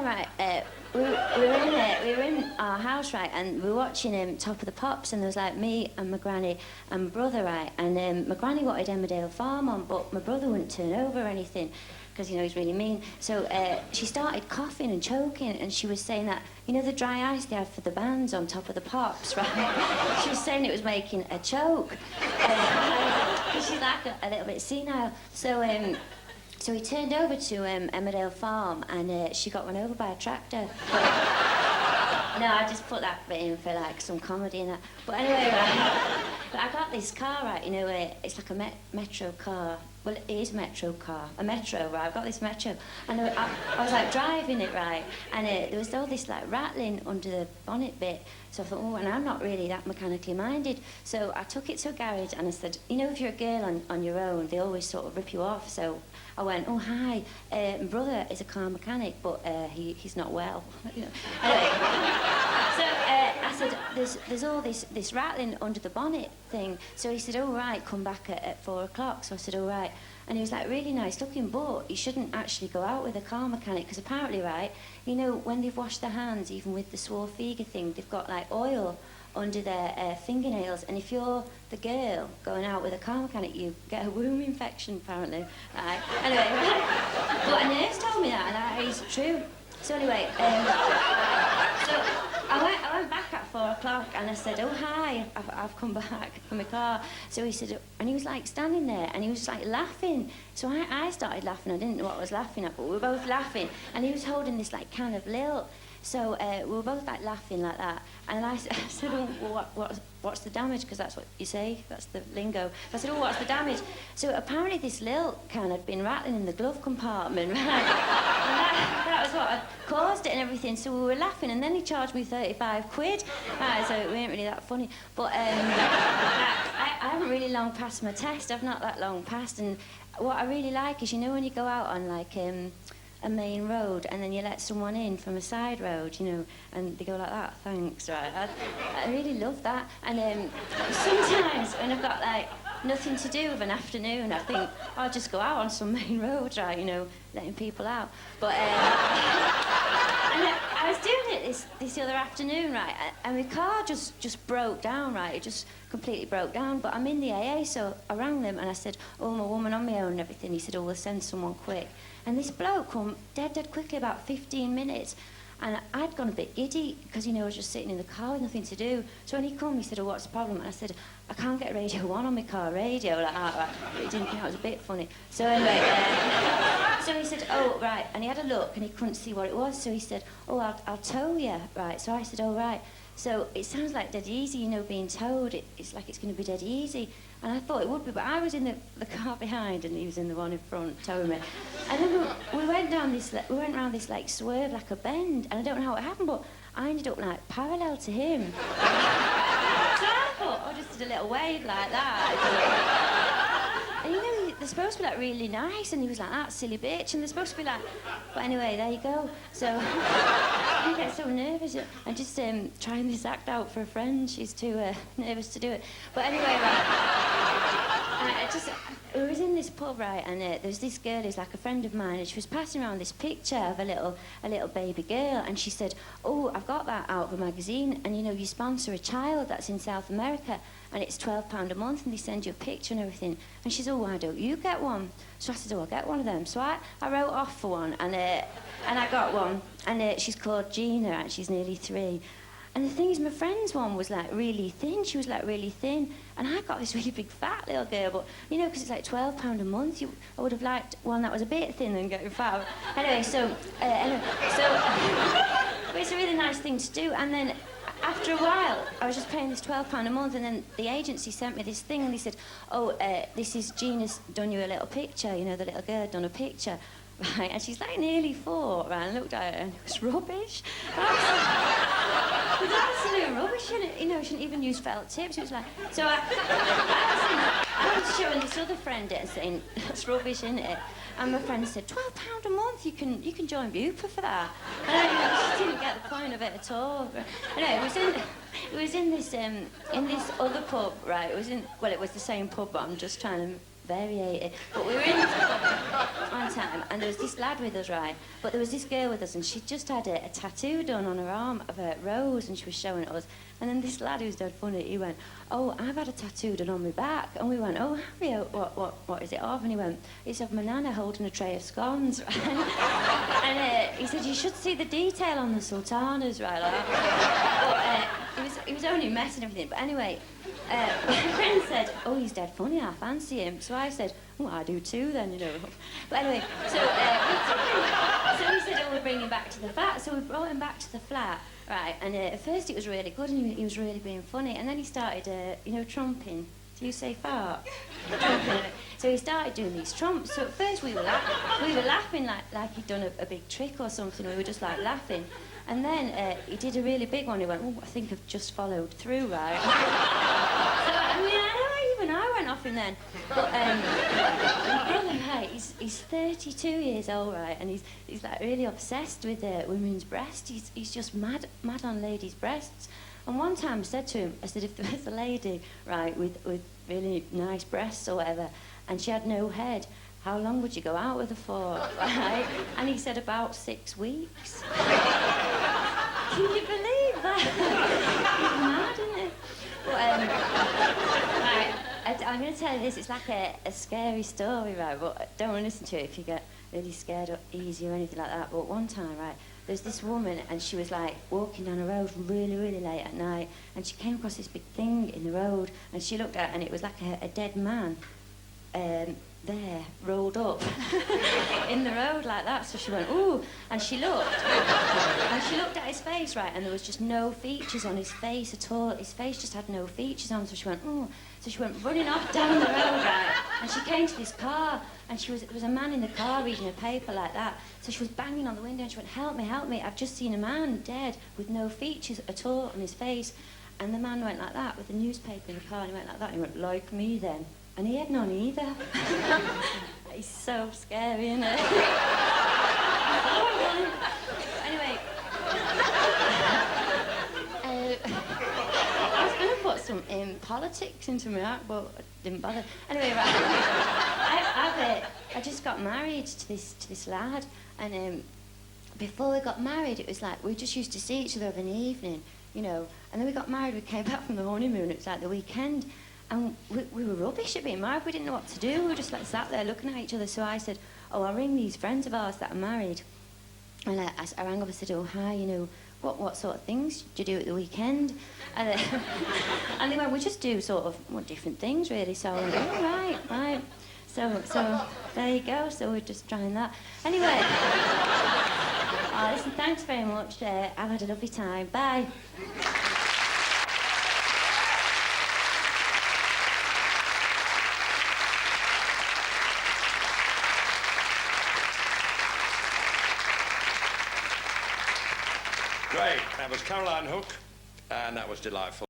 time, right, we were in our house, right, and we were watching Top of the Pops, and there was like me and my granny and my brother, right, and my granny wanted Emmerdale Farm on, but my brother wouldn't turn over or anything, because, you know, he's really mean. So she started coughing and choking, and she was saying that, you know, the dry ice they have for the bands on Top of the Pops, right? She was saying it was making a choke. She's like a little bit senile. So we turned over to Emmerdale Farm, and she got run over by a tractor. No, I just put that bit in for like some comedy and that. But anyway, right, but I got this car, right, you know, it's like a metro car. Well, it is a metro car. A metro, right, I've got this metro. And I was like driving it, right, and there was all this like rattling under the bonnet bit. So I thought, oh, and I'm not really that mechanically minded. So I took it to a garage and I said, you know, if you're a girl on your own, they always sort of rip you off. So I went, oh, hi, my brother is a car mechanic, but he's not well. You know. Anyway, so I said, there's all this rattling under the bonnet thing. So he said, oh, right, come back at 4 o'clock. So I said, oh, right. And he was like really nice looking, but you shouldn't actually go out with a car mechanic, because apparently, right, you know, when they've washed their hands, even with the Swarfiga thing, they've got like oil under their fingernails, and if you're the girl going out with a car mechanic, you get a womb infection, apparently. Right. Anyway, but a nurse told me that, and that is true. So anyway, so I went back at 4 o'clock, and I said, oh, hi, I've come back from my car. So he said, and he was like standing there, and he was like laughing. So I started laughing. I didn't know what I was laughing at, but we were both laughing, and he was holding this like can of lilt. So we were both like laughing like that, and I said, oh, well, what's the damage? Because that's what you say, that's the lingo. I said, oh, what's the damage? So apparently this lilt can had been rattling in the glove compartment, right? And that was what had caused it and everything. So we were laughing, and then he charged me 35 quid. Right, so it weren't really that funny. But I haven't really long passed my test. I've not that long passed, and what I really like is, you know, when you go out on like a main road, and then you let someone in from a side road, you know, and they go like that, thanks, right? I really love that. And sometimes when I've got like nothing to do of an afternoon, I think I'll just go out on some main road, right, you know, letting people out. But and I was doing it this other afternoon, right, and my car just broke down, right, it just completely broke down. But I'm in the AA, so I rang them and I said, oh, I'm a woman on my own and everything. He said, oh, we'll send someone quick. And this bloke come dead quickly, about 15 minutes. And I'd gone a bit giddy, because, you know, I was just sitting in the car with nothing to do. So when he come, he said, oh, what's the problem? And I said, I can't get Radio 1 on my car radio, like that. Right? But he didn't think that was a bit funny. So anyway, so he said, oh, right. And he had a look, and he couldn't see what it was. So he said, oh, I'll tow you, right? So I said, oh, right. So it sounds like dead easy, you know, being towed. It's like it's going to be dead easy. And I thought it would be, but I was in the car behind, and he was in the one in front towing me. And then we went around this like swerve, like a bend, and I don't know how it happened, but I ended up like parallel to him. So I thought, I just did a little wave like that. And you know, they're supposed to be like really nice, and he was like, that silly bitch, and they're supposed to be like, but anyway, there you go. So I get so nervous. I'm just trying this act out for a friend. She's too nervous to do it. But anyway, right, we was in this pub, right, and there was this girl who's like a friend of mine, and she was passing around this picture of a little baby girl, and she said, oh, I've got that out of a magazine, and you know, you sponsor a child that's in South America, and it's £12 a month, and they send you a picture and everything. And she said, oh, why don't you get one? So I said, oh, I'll get one of them. So I wrote off for one, and I got one, and she's called Gina, and she's nearly 3. And the thing is, my friend's one was like really thin. She was like really thin, and I got this really big fat little girl. But you know, because it's like £12 a month, I would have liked one that was a bit thin and getting fat. Anyway, so but it's a really nice thing to do. And then after a while, I was just paying this £12 a month, and then the agency sent me this thing, and they said, oh, this is Gina's done you a little picture. You know, the little girl done a picture. Right, and she's like nearly 4, right, and I looked at it, and it was rubbish. It was absolute rubbish, and you know, she didn't even use felt tips. It was like, so I was showing this other friend it and saying, that's rubbish, isn't it? And my friend said, £12 a month, you can join Bupa for that. And I just didn't get the point of it at all. Anyway, it was in this other pub, right? It was the same pub, but I'm just trying to variated. But we were in one time, and there was this lad with us, right? But there was this girl with us, and she'd just had a tattoo done on her arm of a rose, and she was showing it us. And then this lad who's dead funny, he went, "Oh, I've had a tattoo done on my back." And we went, "Oh, have you? What is it of?" And he went, "It's of my nana holding a tray of scones." Right? And he said, "You should see the detail on the sultanas," right? Like that. But, he was only messing everything. But anyway, my friend said, "Oh, he's dead funny, I fancy him." So I said, "Well, I do too then, you know." But anyway, so he said, "Oh, we'll bring him back to the flat." So we brought him back to the flat, right? And at first it was really good, and he was really being funny. And then he started, trumping. Do you say fart? So he started doing these trumps. So at first we were laughing like he'd done a big trick or something. We were just like laughing. And then he did a really big one. He went, "Oh, I think I've just followed through, right?" So, I mean, even I went off him then. But my brother, right, he's 32 years old, right, and he's like really obsessed with women's breasts. He's just mad on ladies' breasts. And one time I said to him, I said, if there was a lady, right, with really nice breasts or whatever, and she had no head, how long would you go out with her for, right? And he said, about 6 weeks. Can you believe that? It's mad, isn't it? But, right, I'm going to tell you this. It's like a scary story, right? But don't want to listen to it if you get really scared or easy or anything like that. But one time, right, there's this woman, and she was like walking down a road really, really late at night, and she came across this big thing in the road, and she looked at it, and it was like a dead man. There, rolled up in the road like that. So she went, "Ooh," and she looked at his face, right, and there was just no features on his face at all. His face just had no features on. So she went, "Ooh," so she went running off down the road, right, and she came to this car, and there was a man in the car reading a paper like that. So she was banging on the window, and she went, "Help me, help me, I've just seen a man dead with no features at all on his face." And the man went like that with the newspaper in the car, and he went like that, and he went, "Like me then." And he had none either. He's so scary, isn't it? Anyway, I was going to put some politics into my act, but I didn't bother. Anyway, right, I just got married to this lad, and before we got married, it was like we just used to see each other of an evening, you know. And then we got married. We came back from the honeymoon. It was like the weekend. And we were rubbish at being married. We didn't know what to do. We were just like sat there looking at each other. So I said, "Oh, I'll ring these friends of ours that are married." And I rang up and said, "Oh, hi, you know, what sort of things do you do at the weekend?" And, and they went, "We just do sort of different things, really." So I went, "Oh, right. So there you go. So we're just trying that. Anyway, listen, thanks very much. I've had a lovely time. Bye. Great. That was Caroline Hook, and that was delightful.